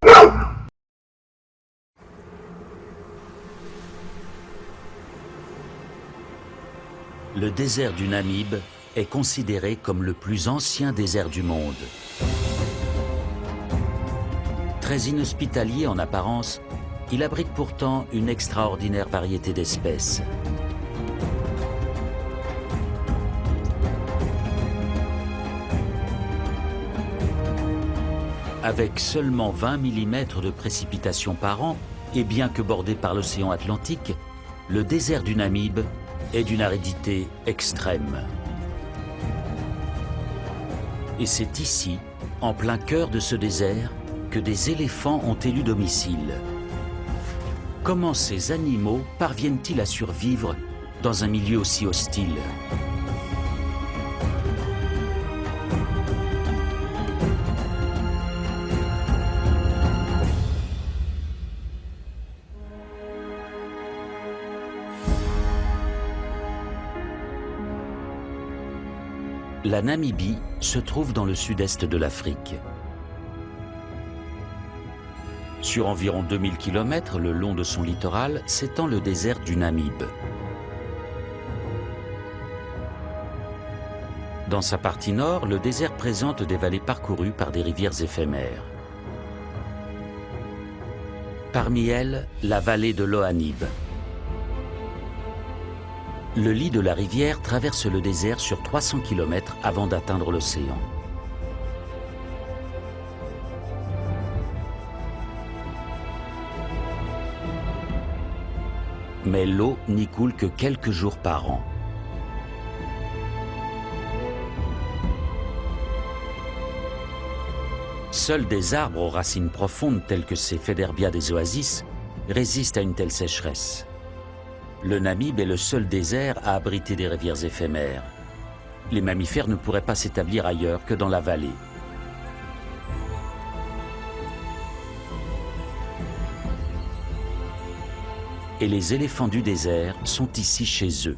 Le désert du Namib est considéré comme le plus ancien désert du monde. Très inhospitalier en apparence, il abrite pourtant une extraordinaire variété d'espèces. Avec seulement 20 mm de précipitations par an, et bien que bordé par l'océan Atlantique, le désert du Namib est d'une aridité extrême. Et c'est ici, en plein cœur de ce désert, que des éléphants ont élu domicile. Comment ces animaux parviennent-ils à survivre dans un milieu aussi hostile ? La Namibie se trouve dans le sud-est de l'Afrique. Sur environ 2000 km le long de son littoral s'étend le désert du Namib. Dans sa partie nord, le désert présente des vallées parcourues par des rivières éphémères. Parmi elles, la vallée de l'Ohanib. Le lit de la rivière traverse le désert sur 300 km avant d'atteindre l'océan. Mais l'eau n'y coule que quelques jours par an. Seuls des arbres aux racines profondes tels que ces Federbia des oasis résistent à une telle sécheresse. Le Namib est le seul désert à abriter des rivières éphémères. Les mammifères ne pourraient pas s'établir ailleurs que dans la vallée. Et les éléphants du désert sont ici chez eux.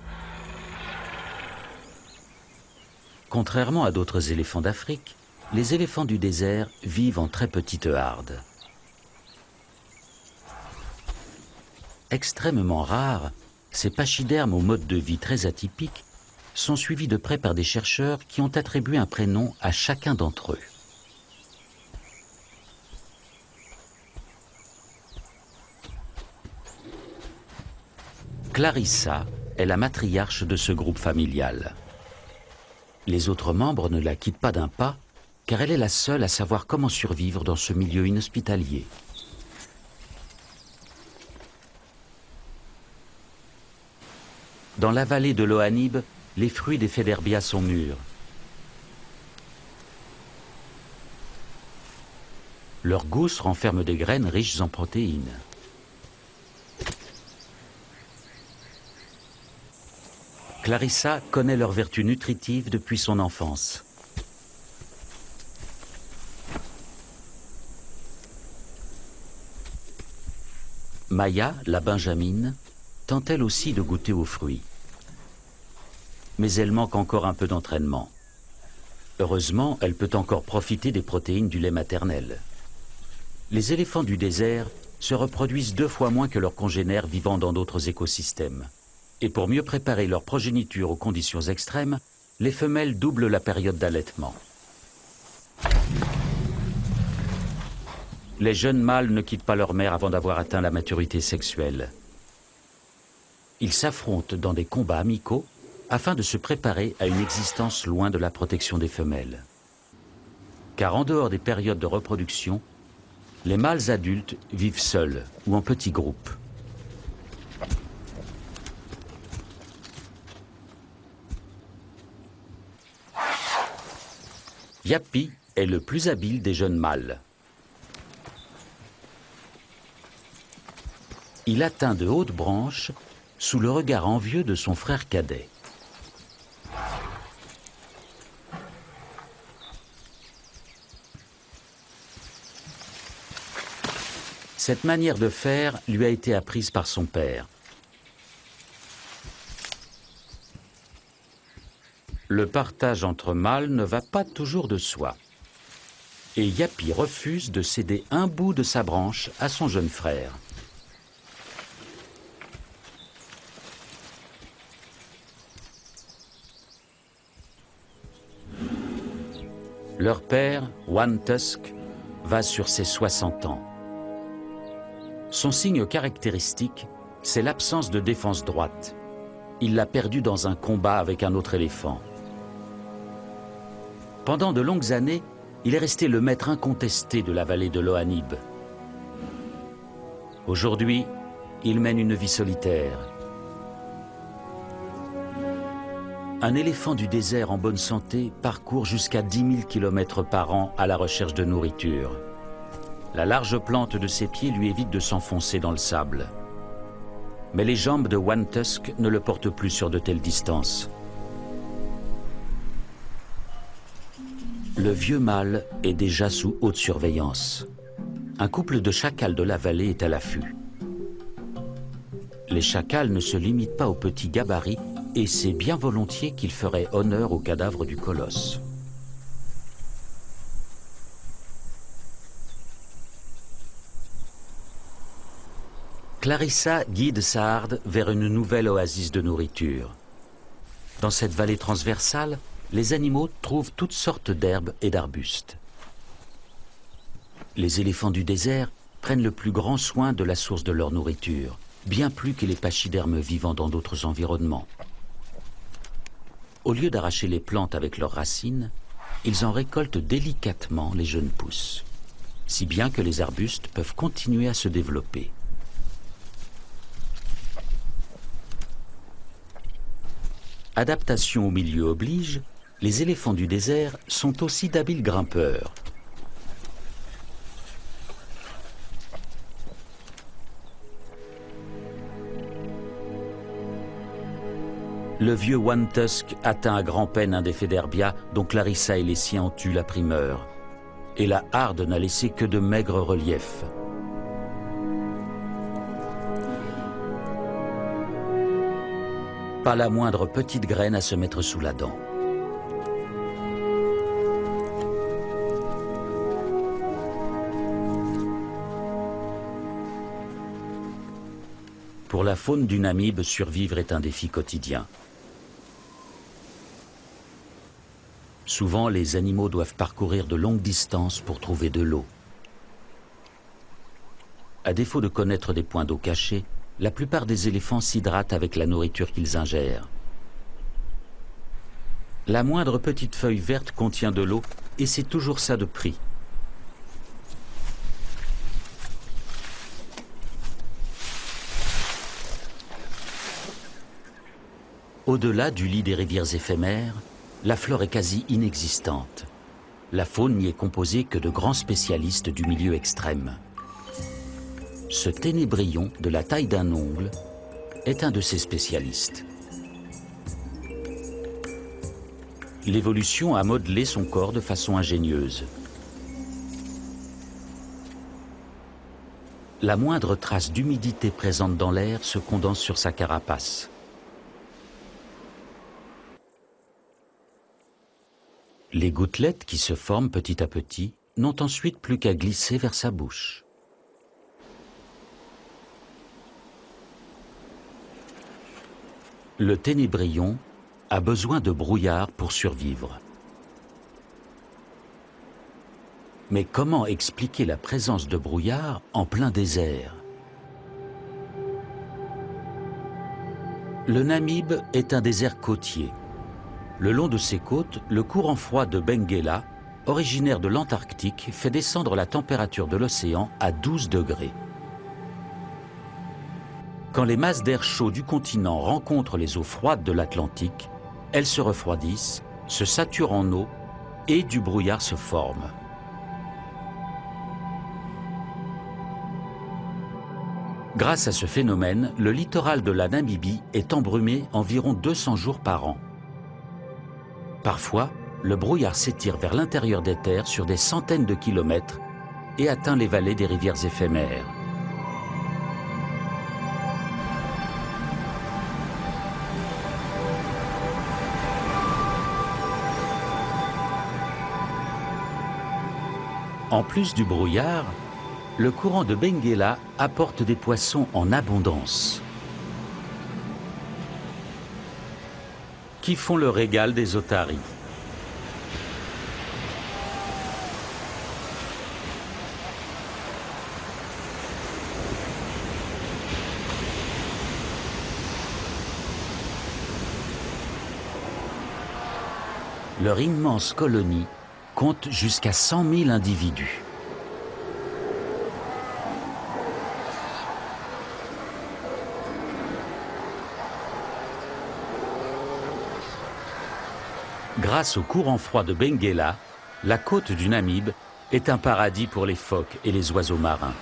Contrairement à d'autres éléphants d'Afrique, les éléphants du désert vivent en très petites hardes. Extrêmement rares, ces pachydermes au mode de vie très atypique sont suivis de près par des chercheurs qui ont attribué un prénom à chacun d'entre eux. Clarissa est la matriarche de ce groupe familial. Les autres membres ne la quittent pas d'un pas, car elle est la seule à savoir comment survivre dans ce milieu inhospitalier. Dans la vallée de l'Ohanib, les fruits des Federbia sont mûrs. Leur gousse renferme des graines riches en protéines. Clarissa connaît leurs vertus nutritives depuis son enfance. Maya, la benjamine, tente elle aussi de goûter aux fruits. Mais elle manque encore un peu d'entraînement. Heureusement, elle peut encore profiter des protéines du lait maternel. Les éléphants du désert se reproduisent 2 fois moins que leurs congénères vivant dans d'autres écosystèmes. Et pour mieux préparer leur progéniture aux conditions extrêmes, les femelles doublent la période d'allaitement. Les jeunes mâles ne quittent pas leur mère avant d'avoir atteint la maturité sexuelle. Ils s'affrontent dans des combats amicaux afin de se préparer à une existence loin de la protection des femelles. Car en dehors des périodes de reproduction, les mâles adultes vivent seuls ou en petits groupes. Yapi est le plus habile des jeunes mâles. Il atteint de hautes branches sous le regard envieux de son frère cadet. Cette manière de faire lui a été apprise par son père. Le partage entre mâles ne va pas toujours de soi. et Yapi refuse de céder un bout de sa branche à son jeune frère. Leur père, One Tusk, va sur ses 60 ans. Son signe caractéristique, c'est l'absence de défense droite. Il l'a perdu dans un combat avec un autre éléphant. Pendant de longues années, il est resté le maître incontesté de la vallée de l'Ohanib. Aujourd'hui, il mène une vie solitaire. Un éléphant du désert en bonne santé parcourt jusqu'à 10 000 km par an à la recherche de nourriture. La large plante de ses pieds lui évite de s'enfoncer dans le sable. Mais les jambes de One Tusk ne le portent plus sur de telles distances. Le vieux mâle est déjà sous haute surveillance. Un couple de chacals de la vallée est à l'affût. Les chacals ne se limitent pas aux petits gabarits et c'est bien volontiers qu'ils feraient honneur au cadavre du colosse. Clarissa guide Saad vers une nouvelle oasis de nourriture. Dans cette vallée transversale, les animaux trouvent toutes sortes d'herbes et d'arbustes. Les éléphants du désert prennent le plus grand soin de la source de leur nourriture, bien plus que les pachydermes vivant dans d'autres environnements. Au lieu d'arracher les plantes avec leurs racines, ils en récoltent délicatement les jeunes pousses, si bien que les arbustes peuvent continuer à se développer. Adaptation au milieu oblige, les éléphants du désert sont aussi d'habiles grimpeurs. Le vieux One Tusk atteint à grand-peine un des Féderbia dont Clarissa et les siens ont eu la primeur. Et la harde n'a laissé que de maigres reliefs. Pas la moindre petite graine à se mettre sous la dent. Pour la faune du Namib, survivre est un défi quotidien. Souvent, les animaux doivent parcourir de longues distances pour trouver de l'eau. À défaut de connaître des points d'eau cachés, la plupart des éléphants s'hydratent avec la nourriture qu'ils ingèrent. La moindre petite feuille verte contient de l'eau et c'est toujours ça de prix. Au-delà du lit des rivières éphémères, la flore est quasi inexistante. La faune n'y est composée que de grands spécialistes du milieu extrême. Ce ténébrion de la taille d'un ongle est un de ces spécialistes. L'évolution a modelé son corps de façon ingénieuse. La moindre trace d'humidité présente dans l'air se condense sur sa carapace. Les gouttelettes qui se forment petit à petit n'ont ensuite plus qu'à glisser vers sa bouche. Le ténébrion a besoin de brouillard pour survivre. Mais comment expliquer la présence de brouillard en plein désert? Le Namib est un désert côtier. Le long de ses côtes, le courant froid de Benguela, originaire de l'Antarctique, fait descendre la température de l'océan à 12 degrés. Quand les masses d'air chaud du continent rencontrent les eaux froides de l'Atlantique, elles se refroidissent, se saturent en eau et du brouillard se forme. Grâce à ce phénomène, le littoral de la Namibie est embrumé environ 200 jours par an. Parfois, le brouillard s'étire vers l'intérieur des terres sur des centaines de kilomètres et atteint les vallées des rivières éphémères. En plus du brouillard, le courant de Benguela apporte des poissons en abondance, qui font le régal des otaries. Leur immense colonie compte jusqu'à 100 000 individus. Grâce au courant froid de Benguela, la côte du Namibe est un paradis pour les phoques et les oiseaux marins.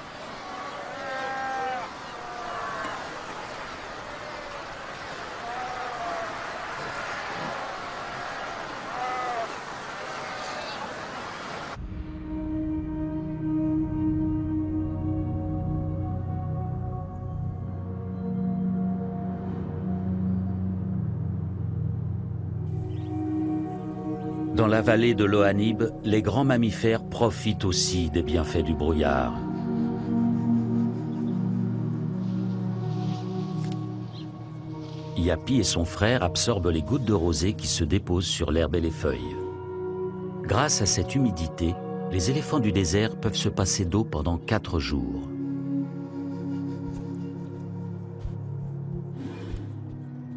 Dans la vallée de l'Ohanib, les grands mammifères profitent aussi des bienfaits du brouillard. Yapi et son frère absorbent les gouttes de rosée qui se déposent sur l'herbe et les feuilles. Grâce à cette humidité, les éléphants du désert peuvent se passer d'eau pendant 4 jours.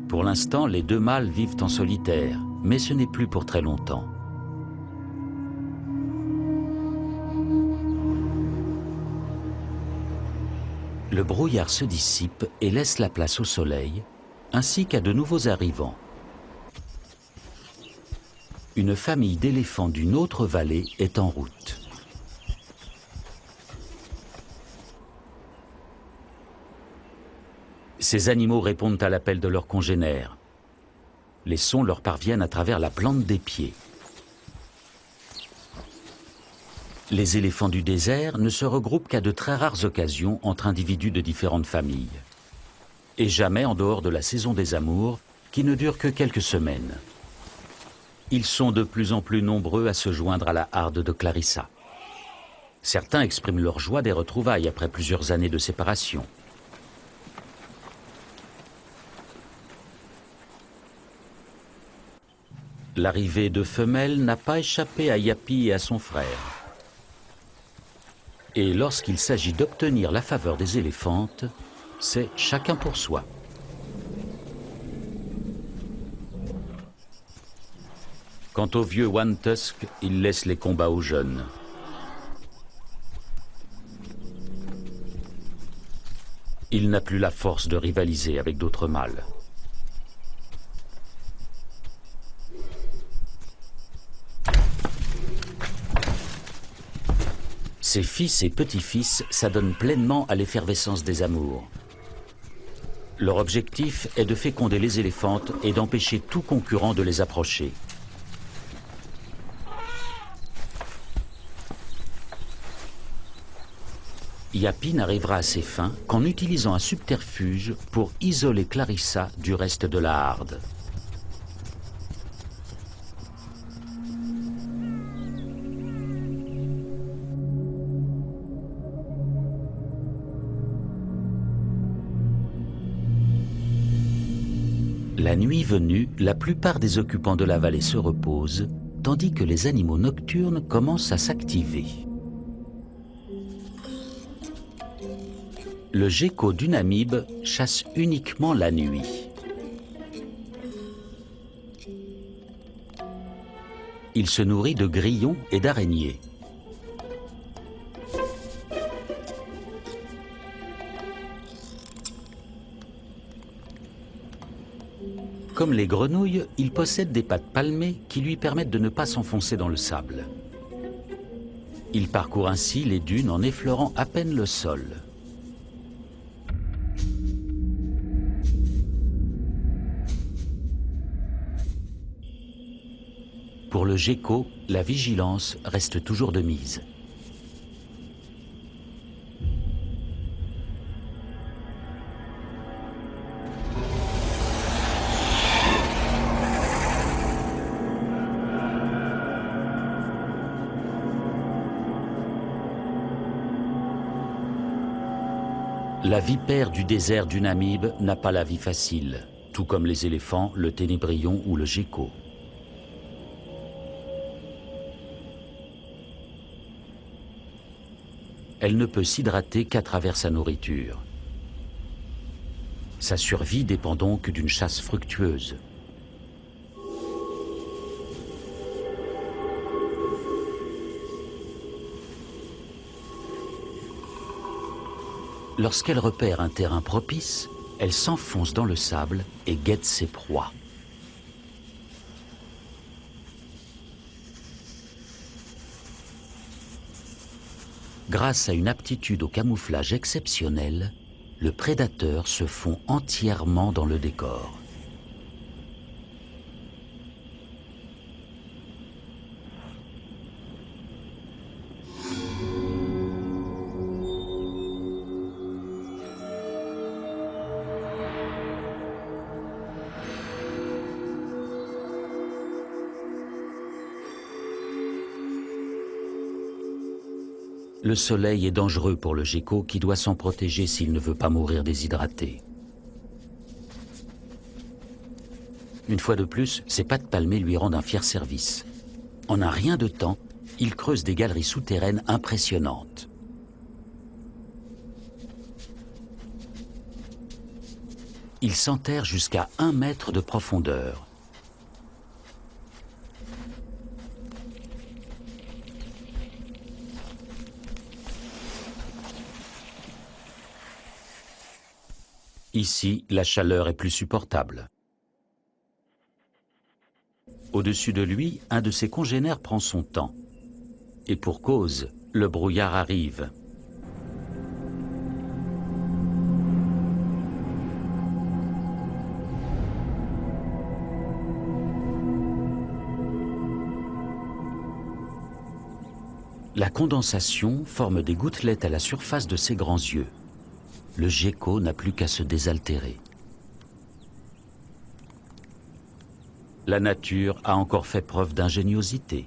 Pour l'instant, les 2 mâles vivent en solitaire, mais ce n'est plus pour très longtemps. Le brouillard se dissipe et laisse la place au soleil, ainsi qu'à de nouveaux arrivants. Une famille d'éléphants d'une autre vallée est en route. Ces animaux répondent à l'appel de leurs congénères. Les sons leur parviennent à travers la plante des pieds. Les éléphants du désert ne se regroupent qu'à de très rares occasions entre individus de différentes familles. Et jamais en dehors de la saison des amours, qui ne dure que quelques semaines. Ils sont de plus en plus nombreux à se joindre à la harde de Clarissa. Certains expriment leur joie des retrouvailles après plusieurs années de séparation. L'arrivée de femelles n'a pas échappé à Yapi et à son frère. Et lorsqu'il s'agit d'obtenir la faveur des éléphantes, c'est chacun pour soi. Quant au vieux One Tusk, il laisse les combats aux jeunes. Il n'a plus la force de rivaliser avec d'autres mâles. Ses fils et petits-fils s'adonnent pleinement à l'effervescence des amours. Leur objectif est de féconder les éléphantes et d'empêcher tout concurrent de les approcher. Yapi n'arrivera à ses fins qu'en utilisant un subterfuge pour isoler Clarissa du reste de la harde. La nuit venue, la plupart des occupants de la vallée se reposent, tandis que les animaux nocturnes commencent à s'activer. Le gecko du Namibe chasse uniquement la nuit. Il se nourrit de grillons et d'araignées. Comme les grenouilles, il possède des pattes palmées qui lui permettent de ne pas s'enfoncer dans le sable. Il parcourt ainsi les dunes en effleurant à peine le sol. Pour le gecko, la vigilance reste toujours de mise. La vipère du désert du Namib n'a pas la vie facile, tout comme les éléphants, le ténébrion ou le gecko. Elle ne peut s'hydrater qu'à travers sa nourriture. Sa survie dépend donc d'une chasse fructueuse. Lorsqu'elle repère un terrain propice, elle s'enfonce dans le sable et guette ses proies. Grâce à une aptitude au camouflage exceptionnelle, le prédateur se fond entièrement dans le décor. Le soleil est dangereux pour le gecko qui doit s'en protéger s'il ne veut pas mourir déshydraté. Une fois de plus, ses pattes palmées lui rendent un fier service. En un rien de temps, il creuse des galeries souterraines impressionnantes. Il s'enterre jusqu'à 1 mètre de profondeur. Ici, la chaleur est plus supportable. Au-dessus de lui, un de ses congénères prend son temps. Et pour cause, le brouillard arrive. La condensation forme des gouttelettes à la surface de ses grands yeux. Le gecko n'a plus qu'à se désaltérer. La nature a encore fait preuve d'ingéniosité.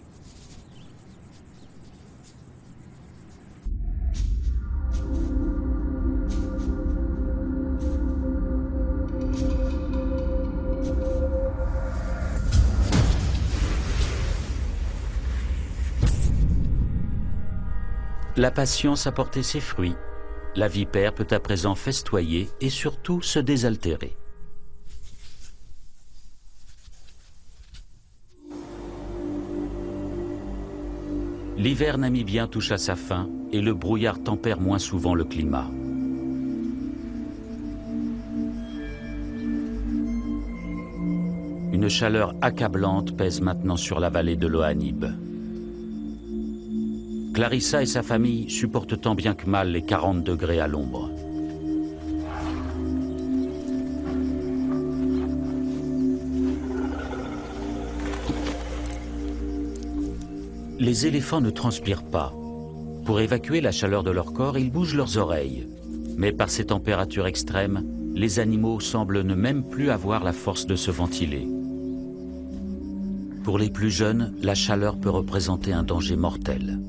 La patience a porté ses fruits. La vipère peut à présent festoyer et surtout se désaltérer. L'hiver namibien touche à sa fin et le brouillard tempère moins souvent le climat. Une chaleur accablante pèse maintenant sur la vallée de l'Ohanib. Clarissa et sa famille supportent tant bien que mal les 40 degrés à l'ombre. Les éléphants ne transpirent pas. Pour évacuer la chaleur de leur corps, ils bougent leurs oreilles. Mais par ces températures extrêmes, les animaux semblent ne même plus avoir la force de se ventiler. Pour les plus jeunes, la chaleur peut représenter un danger mortel.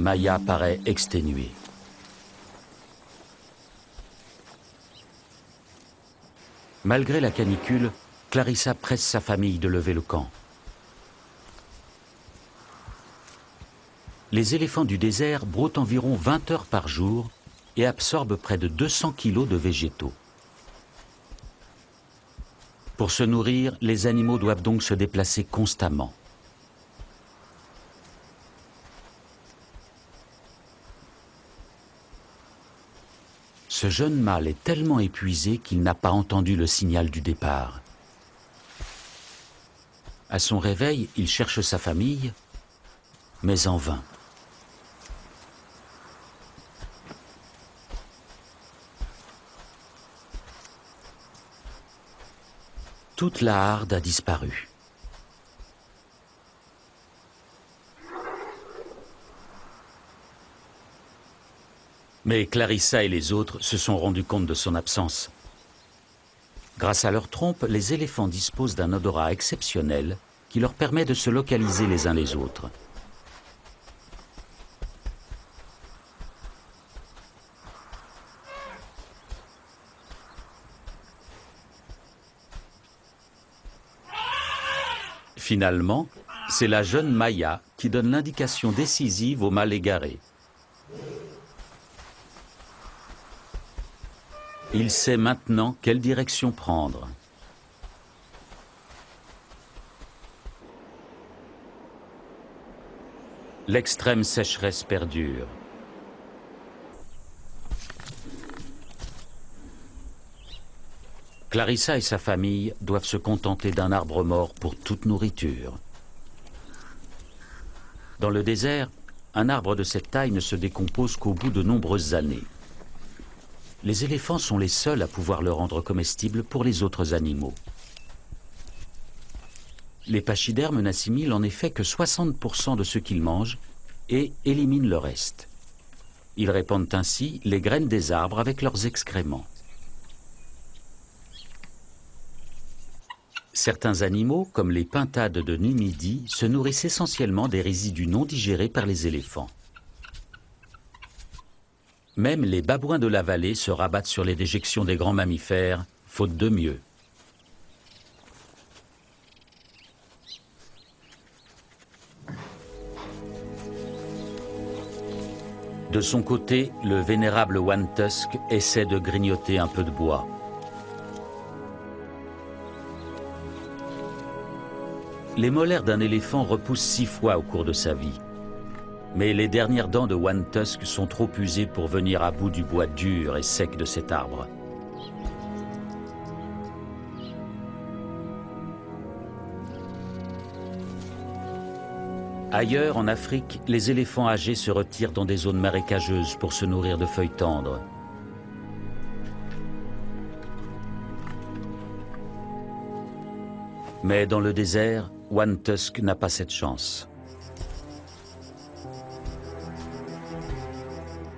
Maya paraît exténuée. Malgré la canicule, Clarissa presse sa famille de lever le camp. Les éléphants du désert broutent environ 20 heures par jour et absorbent près de 200 kilos de végétaux. Pour se nourrir, les animaux doivent donc se déplacer constamment. Ce jeune mâle est tellement épuisé qu'il n'a pas entendu le signal du départ. À son réveil, il cherche sa famille, mais en vain. Toute la harde a disparu. Mais Clarissa et les autres se sont rendus compte de son absence. Grâce à leur trompe, les éléphants disposent d'un odorat exceptionnel qui leur permet de se localiser les uns les autres. Finalement, c'est la jeune Maya qui donne l'indication décisive au mâle égaré. Il sait maintenant quelle direction prendre. L'extrême sécheresse perdure. Clarissa et sa famille doivent se contenter d'un arbre mort pour toute nourriture. Dans le désert, un arbre de cette taille ne se décompose qu'au bout de nombreuses années. Les éléphants sont les seuls à pouvoir le rendre comestible pour les autres animaux. Les pachydermes n'assimilent en effet que 60% de ce qu'ils mangent et éliminent le reste. Ils répandent ainsi les graines des arbres avec leurs excréments. Certains animaux, comme les pintades de Numidie, se nourrissent essentiellement des résidus non digérés par les éléphants. Même les babouins de la vallée se rabattent sur les déjections des grands mammifères, faute de mieux. De son côté, le vénérable One Tusk essaie de grignoter un peu de bois. Les molaires d'un éléphant repoussent 6 fois au cours de sa vie. Mais les dernières dents de One Tusk sont trop usées pour venir à bout du bois dur et sec de cet arbre. Ailleurs, en Afrique, les éléphants âgés se retirent dans des zones marécageuses pour se nourrir de feuilles tendres. Mais dans le désert, One Tusk n'a pas cette chance.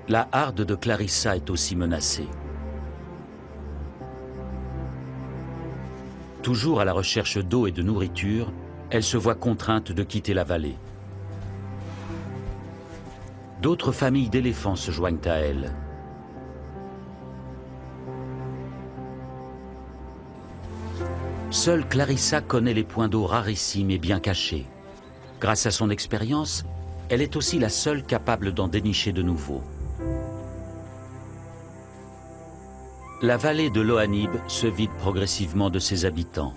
La harde de Clarissa est aussi menacée. Toujours à la recherche d'eau et de nourriture, elle se voit contrainte de quitter la vallée. D'autres familles d'éléphants se joignent à elle. Seule Clarissa connaît les points d'eau rarissimes et bien cachés. Grâce à son expérience, elle est aussi la seule capable d'en dénicher de nouveaux. La vallée de l'Ohanib se vide progressivement de ses habitants.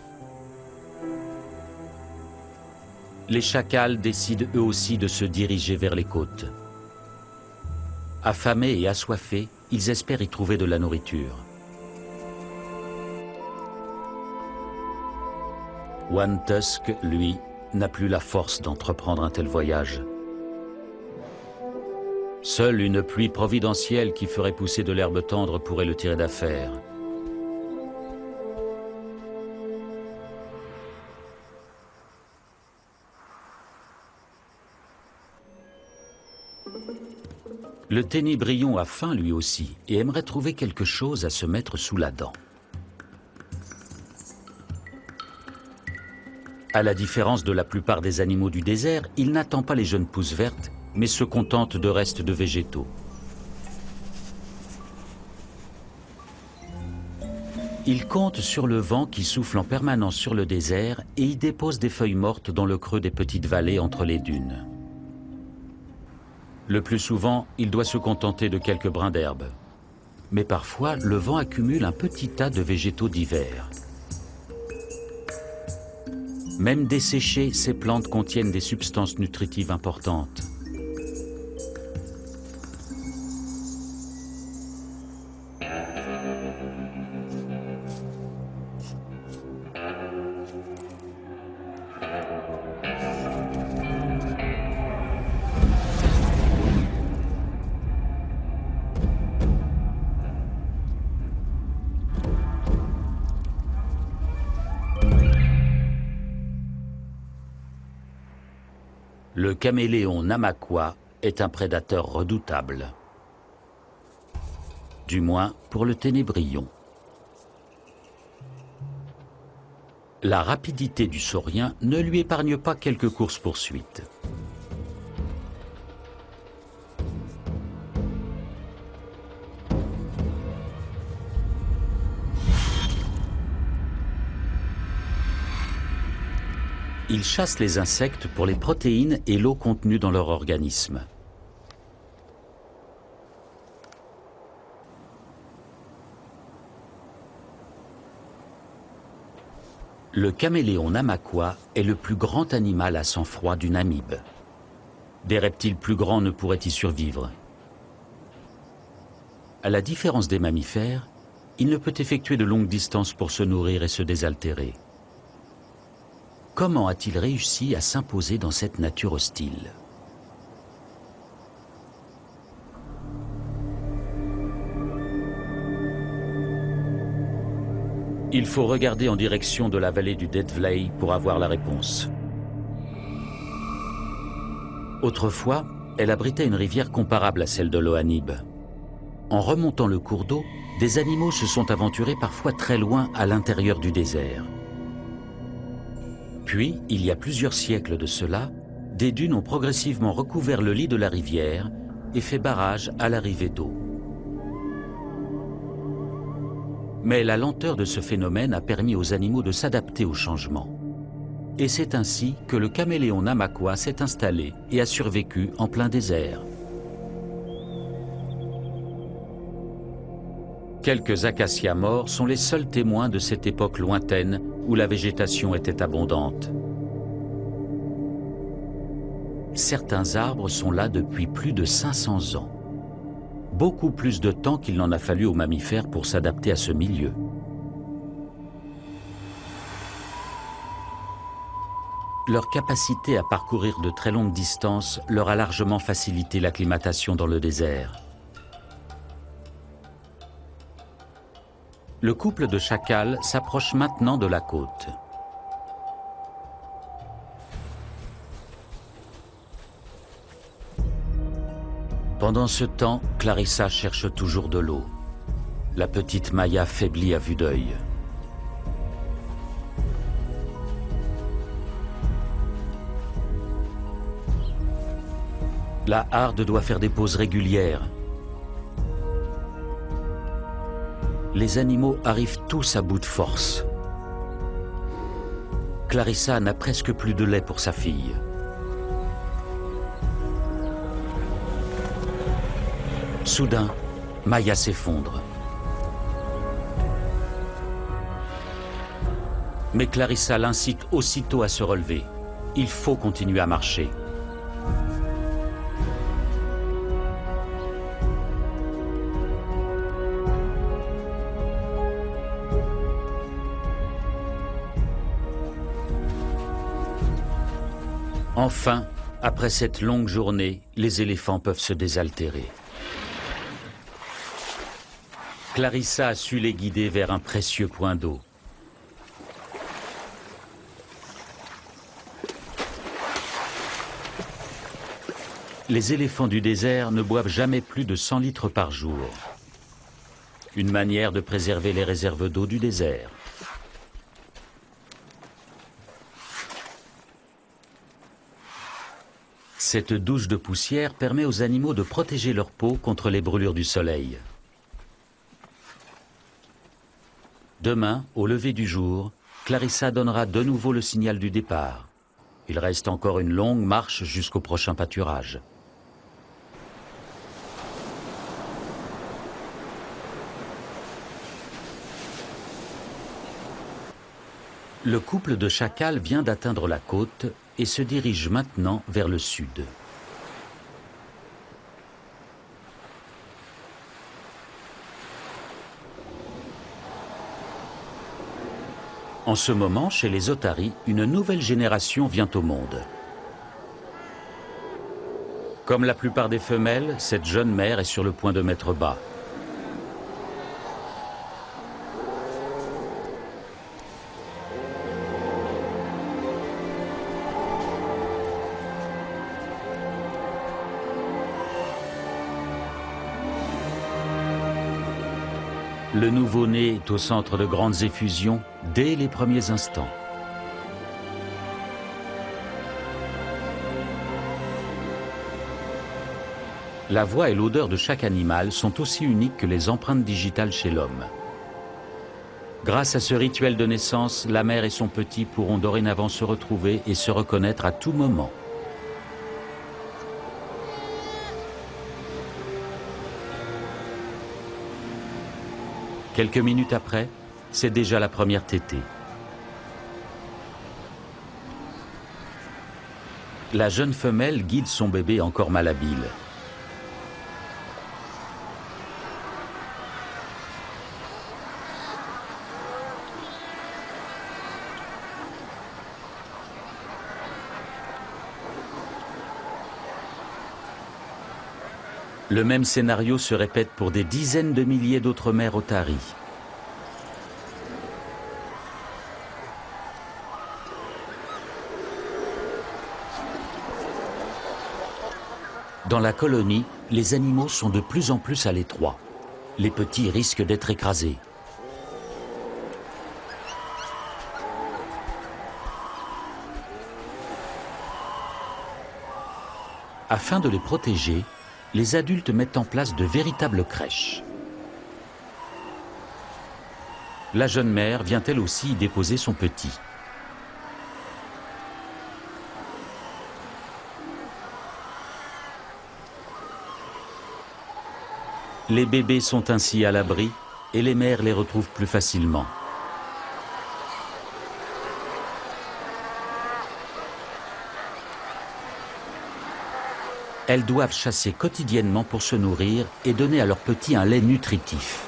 Les chacals décident eux aussi de se diriger vers les côtes. Affamés et assoiffés, ils espèrent y trouver de la nourriture. One Tusk, lui, n'a plus la force d'entreprendre un tel voyage. Seule une pluie providentielle qui ferait pousser de l'herbe tendre pourrait le tirer d'affaire. Le ténébrion a faim lui aussi et aimerait trouver quelque chose à se mettre sous la dent. À la différence de la plupart des animaux du désert, il n'attend pas les jeunes pousses vertes, mais se contente de restes de végétaux. Il compte sur le vent qui souffle en permanence sur le désert et y dépose des feuilles mortes dans le creux des petites vallées entre les dunes. Le plus souvent, il doit se contenter de quelques brins d'herbe. Mais parfois, le vent accumule un petit tas de végétaux divers. Même desséchées, ces plantes contiennent des substances nutritives importantes. Le caméléon Namaqua est un prédateur redoutable. Du moins pour le ténébrion. La rapidité du saurien ne lui épargne pas quelques courses-poursuites. Ils chassent les insectes pour les protéines et l'eau contenue dans leur organisme. Le caméléon namaquois est le plus grand animal à sang froid du Namibe. Des reptiles plus grands ne pourraient y survivre. À la différence des mammifères, il ne peut effectuer de longues distances pour se nourrir et se désaltérer. Comment a-t-il réussi à s'imposer dans cette nature hostile ? Il faut regarder en direction de la vallée du Dead pour avoir la réponse. Autrefois, elle abritait une rivière comparable à celle de l'Ohanib. En remontant le cours d'eau, des animaux se sont aventurés parfois très loin à l'intérieur du désert. Puis, il y a plusieurs siècles de cela, des dunes ont progressivement recouvert le lit de la rivière et fait barrage à l'arrivée d'eau. Mais la lenteur de ce phénomène a permis aux animaux de s'adapter au changement. Et c'est ainsi que le caméléon namaquois s'est installé et a survécu en plein désert. Quelques acacias morts sont les seuls témoins de cette époque lointaine où la végétation était abondante. Certains arbres sont là depuis plus de 500 ans. Beaucoup plus de temps qu'il n'en a fallu aux mammifères pour s'adapter à ce milieu. Leur capacité à parcourir de très longues distances leur a largement facilité l'acclimatation dans le désert. Le couple de chacals s'approche maintenant de la côte. Pendant ce temps, Clarissa cherche toujours de l'eau. La petite Maya faiblit à vue d'œil. La harde doit faire des pauses régulières. Les animaux arrivent tous à bout de force. Clarissa n'a presque plus de lait pour sa fille. Soudain, Maya s'effondre. Mais Clarissa l'incite aussitôt à se relever. Il faut continuer à marcher. Enfin, après cette longue journée, les éléphants peuvent se désaltérer. Clarissa a su les guider vers un précieux point d'eau. Les éléphants du désert ne boivent jamais plus de 100 litres par jour. Une manière de préserver les réserves d'eau du désert. Cette douche de poussière permet aux animaux de protéger leur peau contre les brûlures du soleil. Demain, au lever du jour, Clarissa donnera de nouveau le signal du départ. Il reste encore une longue marche jusqu'au prochain pâturage. Le couple de chacals vient d'atteindre la côte et se dirige maintenant vers le sud. En ce moment, chez les otaries, une nouvelle génération vient au monde. Comme la plupart des femelles, cette jeune mère est sur le point de mettre bas. Le nouveau-né est au centre de grandes effusions dès les premiers instants. La voix et l'odeur de chaque animal sont aussi uniques que les empreintes digitales chez l'homme. Grâce à ce rituel de naissance, la mère et son petit pourront dorénavant se retrouver et se reconnaître à tout moment. Quelques minutes après, c'est déjà la première tétée. La jeune femelle guide son bébé encore malhabile. Le même scénario se répète pour des dizaines de milliers d'autres mères otaries. Dans la colonie, les animaux sont de plus en plus à l'étroit. Les petits risquent d'être écrasés. Afin de les protéger, les adultes mettent en place de véritables crèches. La jeune mère vient elle aussi y déposer son petit. Les bébés sont ainsi à l'abri et les mères les retrouvent plus facilement. Elles doivent chasser quotidiennement pour se nourrir et donner à leurs petits un lait nutritif.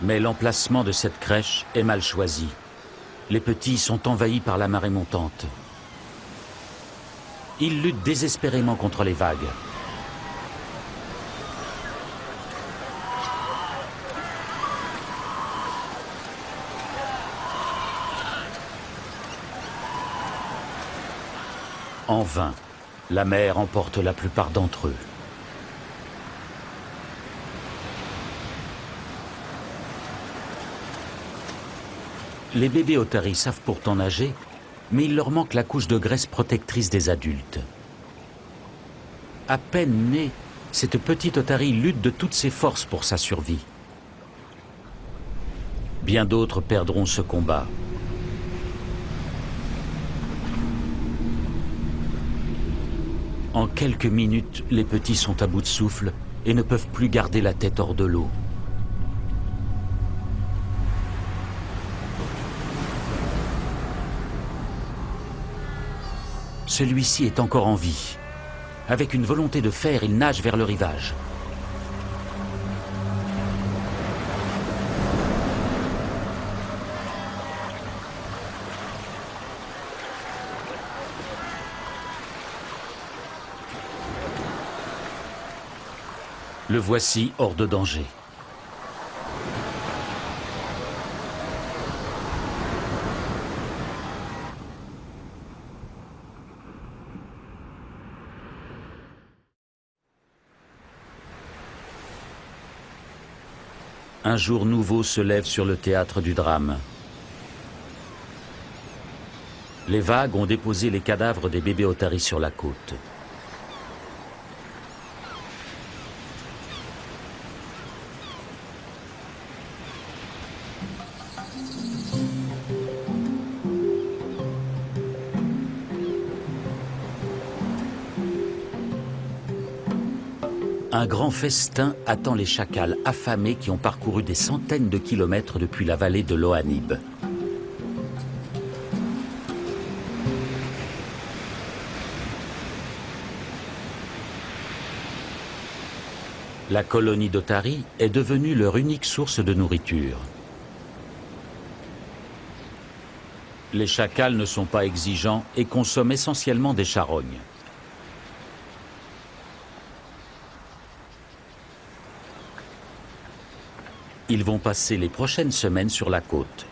Mais l'emplacement de cette crèche est mal choisi. Les petits sont envahis par la marée montante. Ils luttent désespérément contre les vagues. En vain, la mer emporte la plupart d'entre eux. Les bébés otaries savent pourtant nager, mais il leur manque la couche de graisse protectrice des adultes. À peine née, cette petite otarie lutte de toutes ses forces pour sa survie. Bien d'autres perdront ce combat. En quelques minutes, les petits sont à bout de souffle et ne peuvent plus garder la tête hors de l'eau. Celui-ci est encore en vie. Avec une volonté de fer, il nage vers le rivage. Le voici hors de danger. Un jour nouveau se lève sur le théâtre du drame. Les vagues ont déposé les cadavres des bébés otaries sur la côte. Un grand festin attend les chacals affamés qui ont parcouru des centaines de kilomètres depuis la vallée de l'Ohanib. La colonie d'otaries est devenue leur unique source de nourriture. Les chacals ne sont pas exigeants et consomment essentiellement des charognes. Ils vont passer les prochaines semaines sur la côte.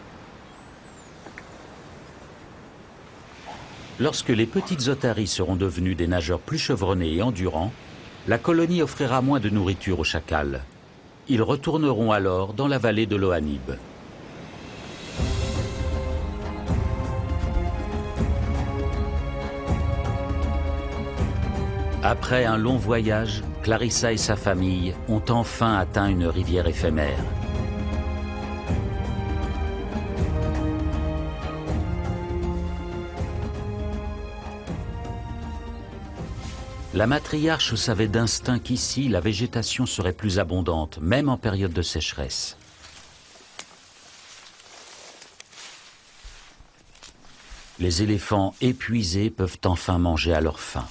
Lorsque les petites otaries seront devenues des nageurs plus chevronnés et endurants, la colonie offrira moins de nourriture aux chacals. Ils retourneront alors dans la vallée de l'Ohanib. Après un long voyage, Clarissa et sa famille ont enfin atteint une rivière éphémère. La matriarche savait d'instinct qu'ici, la végétation serait plus abondante, même en période de sécheresse. Les éléphants épuisés peuvent enfin manger à leur faim.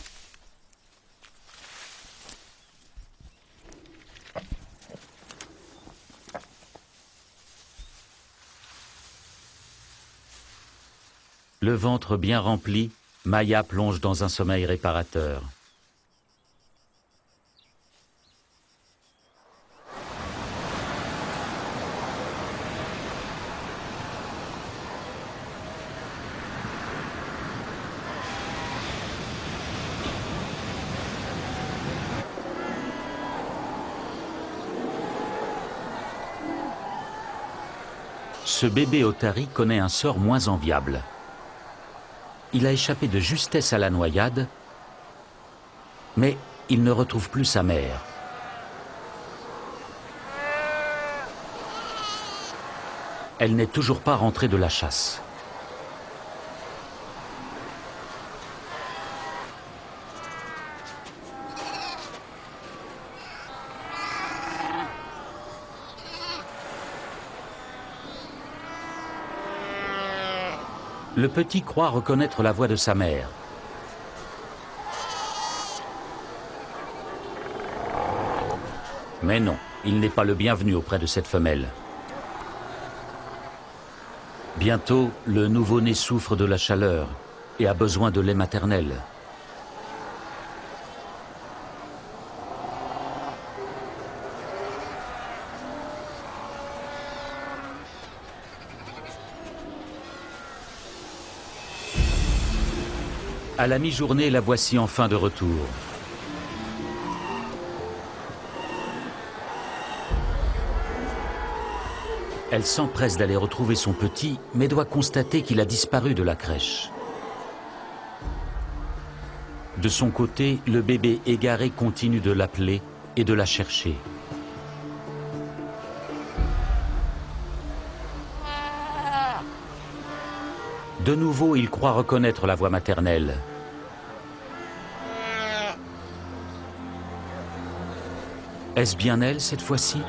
Le ventre bien rempli, Maya plonge dans un sommeil réparateur. Ce bébé otari connaît un sort moins enviable. Il a échappé de justesse à la noyade, mais il ne retrouve plus sa mère. Elle n'est toujours pas rentrée de la chasse. Le petit croit reconnaître la voix de sa mère. Mais non, il n'est pas le bienvenu auprès de cette femelle. Bientôt, le nouveau-né souffre de la chaleur et a besoin de lait maternel. À la mi-journée, la voici enfin de retour. Elle s'empresse d'aller retrouver son petit, mais doit constater qu'il a disparu de la crèche. De son côté, le bébé égaré continue de l'appeler et de la chercher. De nouveau, il croit reconnaître la voix maternelle. Est-ce bien elle cette fois-ci ?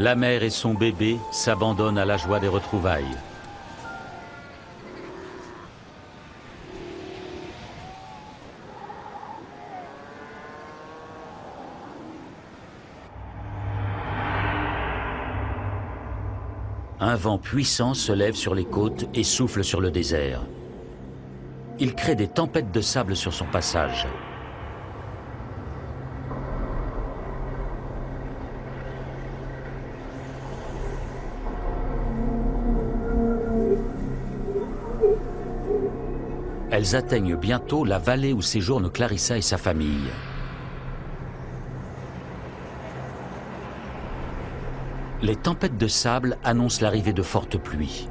La mère et son bébé s'abandonnent à la joie des retrouvailles. Un vent puissant se lève sur les côtes et souffle sur le désert. Il crée des tempêtes de sable sur son passage. Elles atteignent bientôt la vallée où séjournent Clarissa et sa famille. Les tempêtes de sable annoncent l'arrivée de fortes pluies.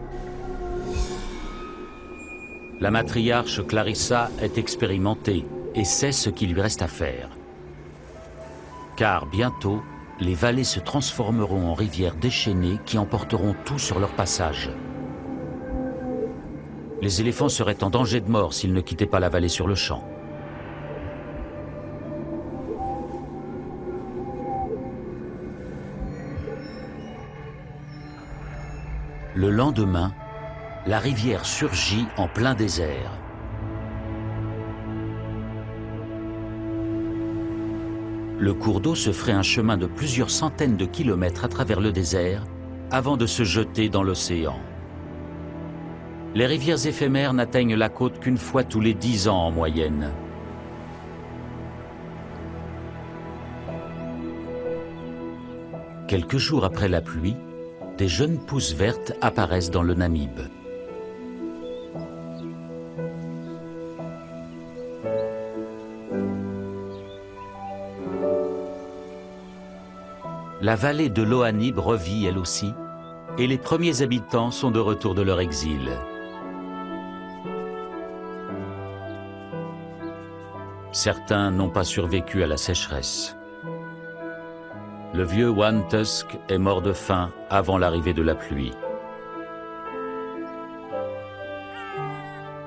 La matriarche Clarissa est expérimentée et sait ce qu'il lui reste à faire. Car bientôt, les vallées se transformeront en rivières déchaînées qui emporteront tout sur leur passage. Les éléphants seraient en danger de mort s'ils ne quittaient pas la vallée sur le champ. Le lendemain, la rivière surgit en plein désert. Le cours d'eau se ferait un chemin de plusieurs centaines de kilomètres à travers le désert avant de se jeter dans l'océan. Les rivières éphémères n'atteignent la côte qu'une fois tous les 10 ans en moyenne. Quelques jours après la pluie, des jeunes pousses vertes apparaissent dans le Namib. La vallée de l'Ohanib revit elle aussi, et les premiers habitants sont de retour de leur exil. Certains n'ont pas survécu à la sécheresse. Le vieux One Tusk est mort de faim avant l'arrivée de la pluie.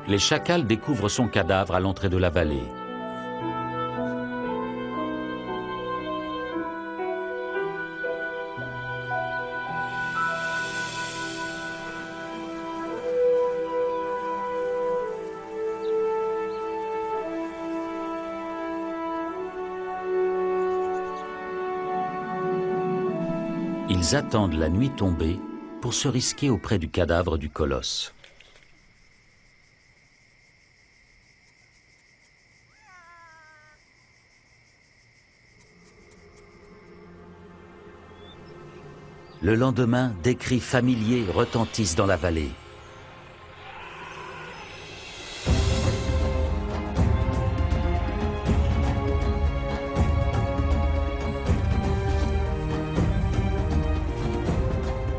Les chacals découvrent son cadavre à l'entrée de la vallée. Ils attendent la nuit tombée pour se risquer auprès du cadavre du colosse. Le lendemain, des cris familiers retentissent dans la vallée.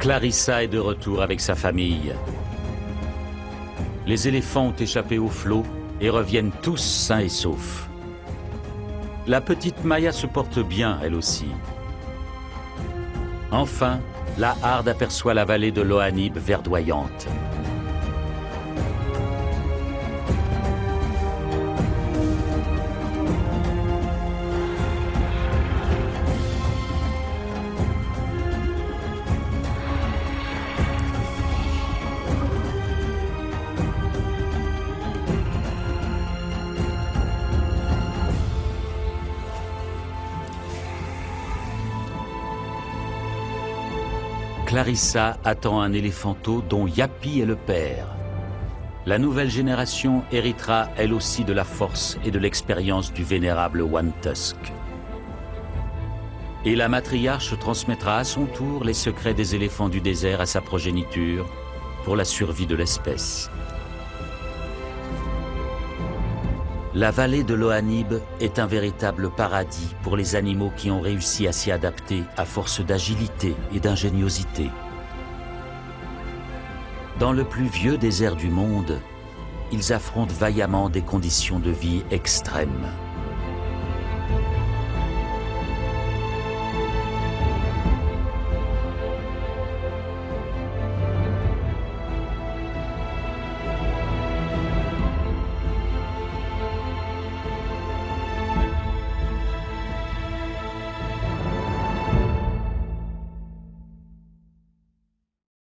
Clarissa est de retour avec sa famille. Les éléphants ont échappé au flot et reviennent tous sains et saufs. La petite Maya se porte bien, elle aussi. Enfin, la harde aperçoit la vallée de l'Ohanib verdoyante. Clarissa attend un éléphanteau dont Yapi est le père. La nouvelle génération héritera elle aussi de la force et de l'expérience du vénérable One Tusk. Et la matriarche transmettra à son tour les secrets des éléphants du désert à sa progéniture pour la survie de l'espèce. La vallée de l'Ohanib est un véritable paradis pour les animaux qui ont réussi à s'y adapter à force d'agilité et d'ingéniosité. Dans le plus vieux désert du monde, ils affrontent vaillamment des conditions de vie extrêmes.